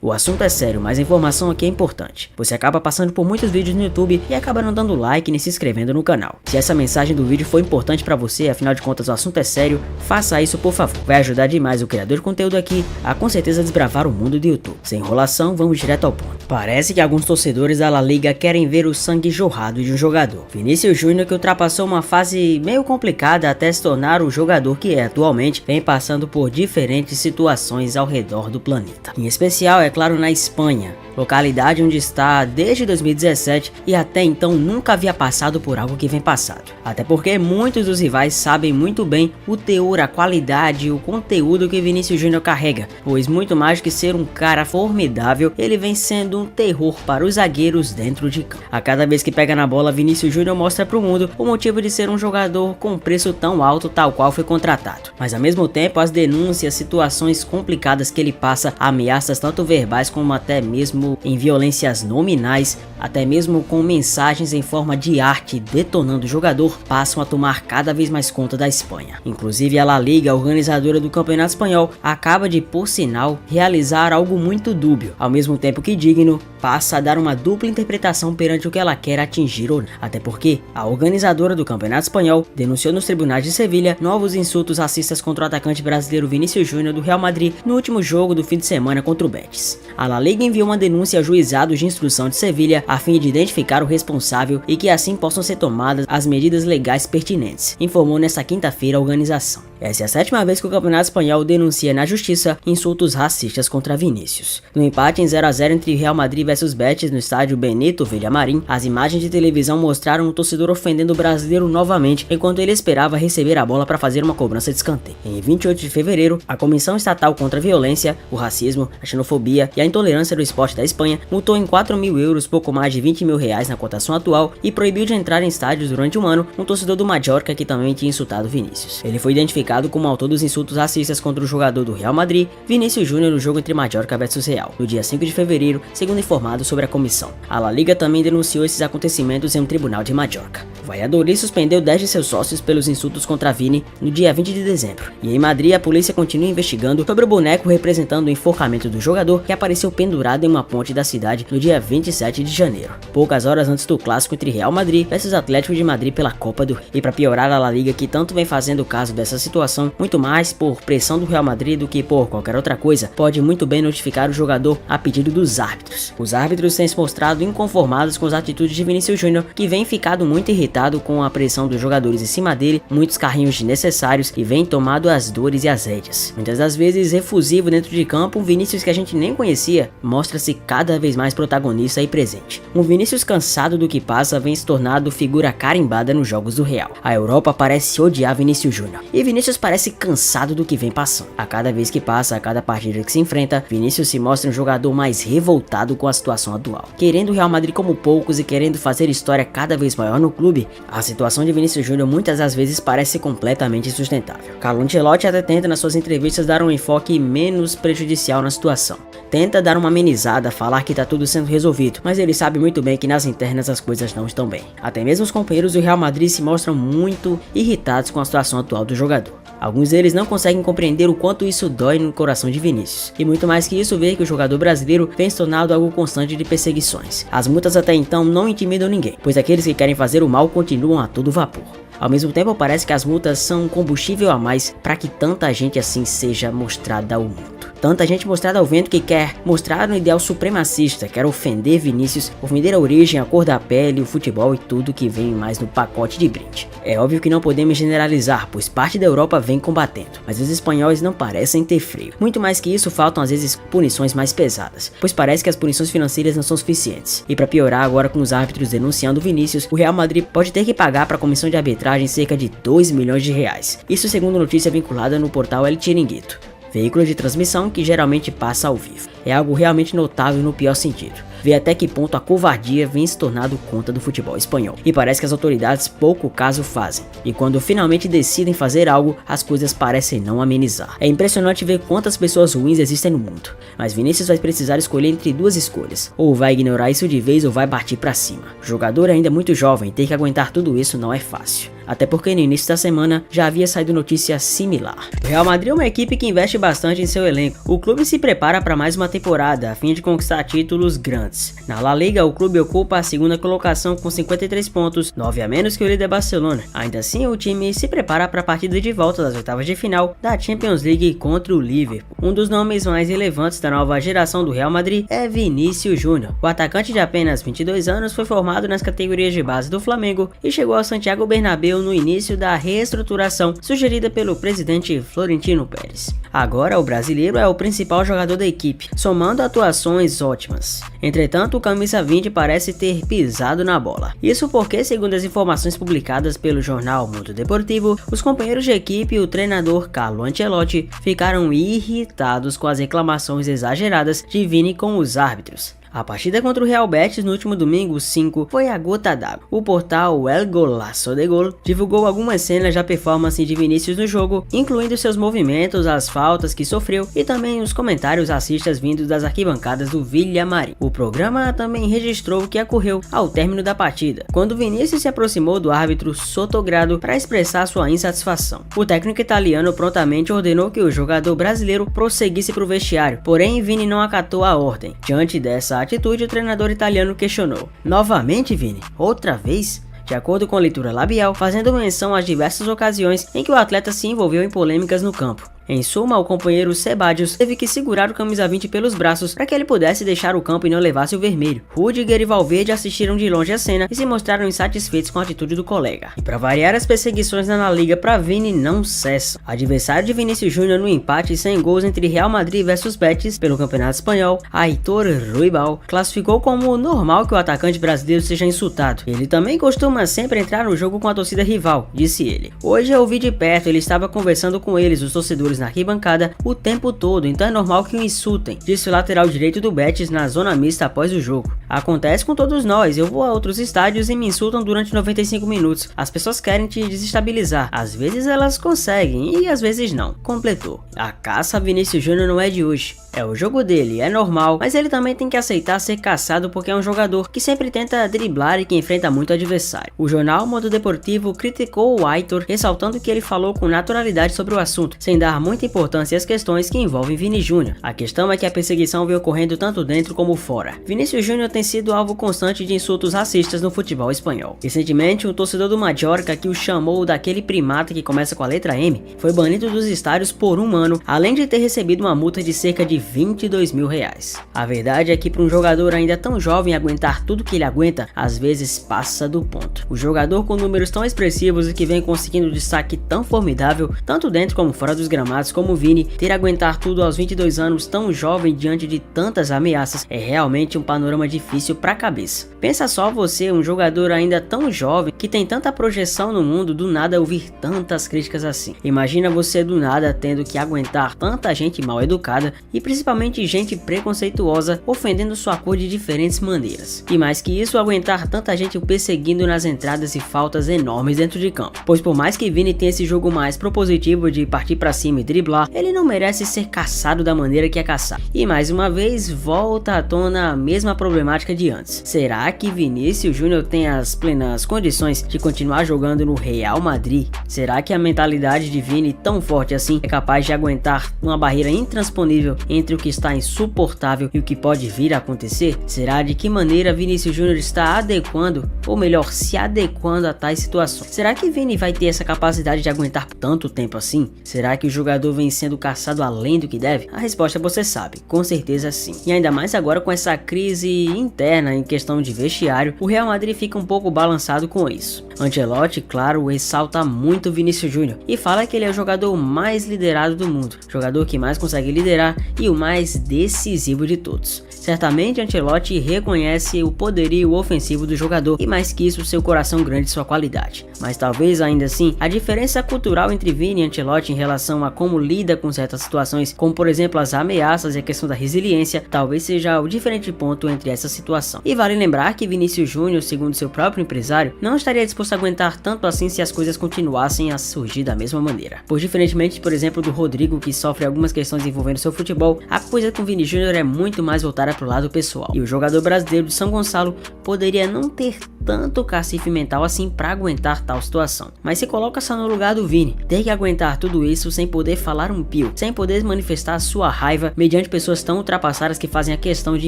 O assunto é sério, mas a informação aqui é importante. Você acaba passando por muitos vídeos no YouTube e acaba não dando like nem se inscrevendo no canal. Se essa mensagem do vídeo foi importante pra você, afinal de contas o assunto é sério, faça isso por favor. Vai ajudar demais o criador de conteúdo aqui a com certeza desbravar o mundo do YouTube. Sem enrolação, vamos direto ao ponto. Parece que alguns torcedores da La Liga querem ver o sangue jorrado de um jogador. Vinícius Júnior, que ultrapassou uma fase meio complicada até se tornar o jogador que é atualmente, vem passando por diferentes situações ao redor do planeta. Em especial, é claro, na Espanha, localidade onde está desde 2017 e até então nunca havia passado por algo que vem passado. Até porque muitos dos rivais sabem muito bem o teor, a qualidade e o conteúdo que Vinícius Júnior carrega, pois muito mais que ser um cara formidável, ele vem sendo um terror para os zagueiros dentro de campo. A cada vez que pega na bola, Vinícius Júnior mostra para o mundo o motivo de ser um jogador com preço tão alto tal qual foi contratado. Mas ao mesmo tempo, as denúncias, situações complicadas que ele passa, ameaças tanto verbais como até mesmo em violências nominais, até mesmo com mensagens em forma de arte detonando o jogador, passam a tomar cada vez mais conta da Espanha. Inclusive a La Liga, a organizadora do Campeonato Espanhol, acaba de, por sinal, realizar algo muito dúbio, ao mesmo tempo que digno, passa a dar uma dupla interpretação perante o que ela quer atingir ou não. Até porque a organizadora do Campeonato Espanhol denunciou nos tribunais de Sevilha novos insultos racistas contra o atacante brasileiro Vinícius Júnior do Real Madrid no último jogo do fim de semana contra o Betis. A La Liga enviou uma denúncia a juizados de instrução de Sevilha a fim de identificar o responsável e que assim possam ser tomadas as medidas legais pertinentes, informou nesta quinta-feira a organização. Essa é a 7ª vez que o Campeonato Espanhol denuncia na justiça insultos racistas contra Vinícius. No empate em 0 a 0 entre Real Madrid versus Betis no estádio Benito Villamarín, as imagens de televisão mostraram um torcedor ofendendo o brasileiro novamente enquanto ele esperava receber a bola para fazer uma cobrança de escanteio. Em 28 de fevereiro, a Comissão Estatal contra a Violência, o Racismo, a Xenofobia e a Intolerância do Esporte da Espanha multou em 4.000 euros, pouco mais de 20 mil reais na cotação atual, e proibiu de entrar em estádios durante um ano um torcedor do Mallorca que também tinha insultado Vinícius. Ele foi identificado como autor dos insultos racistas contra o jogador do Real Madrid, Vinícius Júnior, no jogo entre Mallorca versus Real, no dia 5 de fevereiro, segundo informado sobre a comissão. A La Liga também denunciou esses acontecimentos em um tribunal de Mallorca. O Valladolid suspendeu 10 de seus sócios pelos insultos contra Vini no dia 20 de dezembro. E em Madrid, a polícia continua investigando sobre o boneco representando o enforcamento do jogador que apareceu pendurado em uma ponte da cidade no dia 27 de janeiro, poucas horas antes do clássico entre Real Madrid versus Atlético de Madrid pela Copa do Rei. E para piorar, a La Liga, que tanto vem fazendo caso dessa situação, muito mais por pressão do Real Madrid do que por qualquer outra coisa, pode muito bem notificar o jogador a pedido dos árbitros. Os árbitros têm se mostrado inconformados com as atitudes de Vinícius Júnior, que vem ficado muito irritado com a pressão dos jogadores em cima dele, muitos carrinhos desnecessários e vem tomado as dores e as rédeas. Muitas das vezes efusivo dentro de campo, um Vinícius que a gente nem conhecia mostra-se cada vez mais protagonista e presente. Um Vinícius cansado do que passa vem se tornando figura carimbada nos jogos do Real. A Europa parece odiar Vinícius Júnior e Vinícius parece cansado do que vem passando. A cada vez que passa, a cada partida que se enfrenta, Vinícius se mostra um jogador mais revoltado com a situação atual. Querendo o Real Madrid como poucos e querendo fazer história cada vez maior no clube, a situação de Vinícius Júnior muitas das vezes parece completamente insustentável. Carlo Ancelotti até tenta nas suas entrevistas dar um enfoque menos prejudicial na situação. Tenta dar uma amenizada, falar que tá tudo sendo resolvido, mas ele sabe muito bem que nas internas as coisas não estão bem. Até mesmo os companheiros do Real Madrid se mostram muito irritados com a situação atual do jogador. Alguns deles não conseguem compreender o quanto isso dói no coração de Vinícius. E muito mais que isso, ver que o jogador brasileiro vem se tornando algo constante de perseguições. As multas até então não intimidam ninguém, pois aqueles que querem fazer o mal continuam a todo vapor. Ao mesmo tempo, parece que as multas são um combustível a mais para que tanta gente assim seja mostrada ao mundo. Tanta gente mostrada ao vento que quer mostrar um ideal supremacista, quer ofender Vinícius, ofender a origem, a cor da pele, o futebol e tudo que vem mais no pacote de brinde. É óbvio que não podemos generalizar, pois parte da Europa vem combatendo, mas os espanhóis não parecem ter freio. Muito mais que isso, faltam às vezes punições mais pesadas, pois parece que as punições financeiras não são suficientes. E para piorar, agora com os árbitros denunciando Vinícius, o Real Madrid pode ter que pagar para a comissão de arbitragem cerca de 2 milhões de reais. Isso segundo notícia vinculada no portal El Chiringuito, veículo de transmissão que geralmente passa ao vivo. É algo realmente notável no pior sentido. ver até que ponto a covardia vem se tornando conta do futebol espanhol. E parece que as autoridades pouco caso fazem, e quando finalmente decidem fazer algo, as coisas parecem não amenizar. É impressionante ver quantas pessoas ruins existem no mundo, mas Vinícius vai precisar escolher entre duas escolhas: ou vai ignorar isso de vez ou vai partir pra cima. O jogador ainda é muito jovem, ter que aguentar tudo isso não é fácil. Até porque no início da semana já havia saído notícia similar. O Real Madrid é uma equipe que investe bastante em seu elenco. O clube se prepara para mais uma temporada a fim de conquistar títulos grandes. Na La Liga, o clube ocupa a segunda colocação com 53 pontos, 9 a menos que o líder Barcelona. Ainda assim, o time se prepara para a partida de volta das oitavas de final da Champions League contra o Liverpool. Um dos nomes mais relevantes da nova geração do Real Madrid é Vinícius Júnior. O atacante de apenas 22 anos foi formado nas categorias de base do Flamengo e chegou ao Santiago Bernabéu no início da reestruturação sugerida pelo presidente Florentino Pérez. Agora o brasileiro é o principal jogador da equipe, somando atuações ótimas. Entretanto, o camisa 20 parece ter pisado na bola. Isso porque, segundo as informações publicadas pelo jornal Mundo Deportivo, os companheiros de equipe e o treinador Carlo Ancelotti ficaram irritados com as reclamações exageradas de Vini com os árbitros. A partida contra o Real Betis no último domingo 5 foi a gota d'água. O portal El Golazo de Gol divulgou algumas cenas da performance de Vinícius no jogo, incluindo seus movimentos, as faltas que sofreu e também os comentários racistas vindos das arquibancadas do Villamarín. O programa também registrou o que ocorreu ao término da partida, quando Vinícius se aproximou do árbitro Sotogrado para expressar sua insatisfação. O técnico italiano prontamente ordenou que o jogador brasileiro prosseguisse para o vestiário, porém Vini não acatou a ordem. Diante dessa atitude, o treinador italiano questionou: "Novamente, Vini? Outra vez?" De acordo com a leitura labial, fazendo menção às diversas ocasiões em que o atleta se envolveu em polêmicas no campo. Em suma, o companheiro Sebadios teve que segurar o camisa 20 pelos braços para que ele pudesse deixar o campo e não levasse o vermelho. Rudiger e Valverde assistiram de longe a cena e se mostraram insatisfeitos com a atitude do colega. E para variar, as perseguições na La Liga para Vini não cessam. Adversário de Vinícius Júnior no empate sem gols entre Real Madrid versus Betis pelo Campeonato Espanhol, Aitor Ruibal classificou como normal que o atacante brasileiro seja insultado. Ele também costuma sempre entrar no jogo com a torcida rival, disse ele. Hoje eu vi de perto, ele estava conversando com eles, os torcedores na arquibancada, o tempo todo, então é normal que o insultem, disse o lateral direito do Betis na zona mista após o jogo. Acontece com todos nós, eu vou a outros estádios e me insultam durante 95 minutos. As pessoas querem te desestabilizar, às vezes elas conseguem e às vezes não, completou. A caça a Vinícius Júnior não é de hoje. É o jogo dele, é normal, mas ele também tem que aceitar ser caçado porque é um jogador que sempre tenta driblar e que enfrenta muito adversário. O jornal Mundo Deportivo criticou o Aitor, ressaltando que ele falou com naturalidade sobre o assunto, sem dar muita importância às questões que envolvem Vini Júnior. A questão é que a perseguição vem ocorrendo tanto dentro como fora. Vinícius Júnior tem sido alvo constante de insultos racistas no futebol espanhol. Recentemente, um torcedor do Mallorca, que o chamou daquele primata que começa com a letra M, foi banido dos estádios por um ano, além de ter recebido uma multa de cerca de 22 mil reais. A verdade é que para um jogador ainda tão jovem aguentar tudo que ele aguenta, às vezes passa do ponto. O jogador com números tão expressivos e que vem conseguindo destaque tão formidável, tanto dentro como fora dos gramados como Vini, ter aguentar tudo aos 22 anos tão jovem diante de tantas ameaças é realmente um panorama difícil para a cabeça. Pensa só você, um jogador ainda tão jovem que tem tanta projeção no mundo, do nada ouvir tantas críticas assim. Imagina você do nada tendo que aguentar tanta gente mal educada e principalmente gente preconceituosa ofendendo sua cor de diferentes maneiras. E mais que isso, aguentar tanta gente o perseguindo nas entradas e faltas enormes dentro de campo. Pois por mais que Vini tenha esse jogo mais propositivo de partir pra cima e driblar, ele não merece ser caçado da maneira que é caçado. E mais uma vez volta à tona a mesma problemática de antes. Será que Vinícius Júnior tem as plenas condições de continuar jogando no Real Madrid? Será que a mentalidade de Vini, tão forte assim, é capaz de aguentar uma barreira intransponível entre o que está insuportável e o que pode vir a acontecer? Será de que maneira Vinícius Júnior está adequando, ou melhor, se adequando a tais situações? Será que Vini vai ter essa capacidade de aguentar por tanto tempo assim? Será que o jogador vem sendo caçado além do que deve? A resposta você sabe, com certeza sim. E ainda mais agora com essa crise interna em questão de vestiário, o Real Madrid fica um pouco balançado com isso. isso. Ancelotti, claro, ressalta muito Vinícius Júnior e fala que ele é o jogador mais liderado do mundo, jogador que mais consegue liderar e o mais decisivo de todos. Certamente Ancelotti reconhece o poderio ofensivo do jogador e mais que isso, seu coração grande e sua qualidade. Mas talvez ainda assim, a diferença cultural entre Vini e Ancelotti em relação a como lida com certas situações, como por exemplo as ameaças e a questão da resiliência, talvez seja o diferente ponto entre essa situação. E vale lembrar que Vinícius Júnior, segundo seu próprio empresário, não estaria disposto a aguentar tanto assim se as coisas continuassem a surgir da mesma maneira. Pois diferentemente, por exemplo, do Rodrigo, que sofre algumas questões envolvendo seu futebol, a coisa com Vini Júnior é muito mais voltada pro lado pessoal. E o jogador brasileiro de São Gonçalo poderia não ter tanto cacife mental assim para aguentar tal situação. Mas se coloca só no lugar do Vini, ter que aguentar tudo isso sem poder falar um pio, sem poder manifestar sua raiva mediante pessoas tão ultrapassadas que fazem a questão de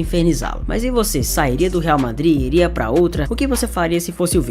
infernizá-lo. Mas e você, sairia do Real Madrid, iria para outra? O que você faria se fosse o Vini?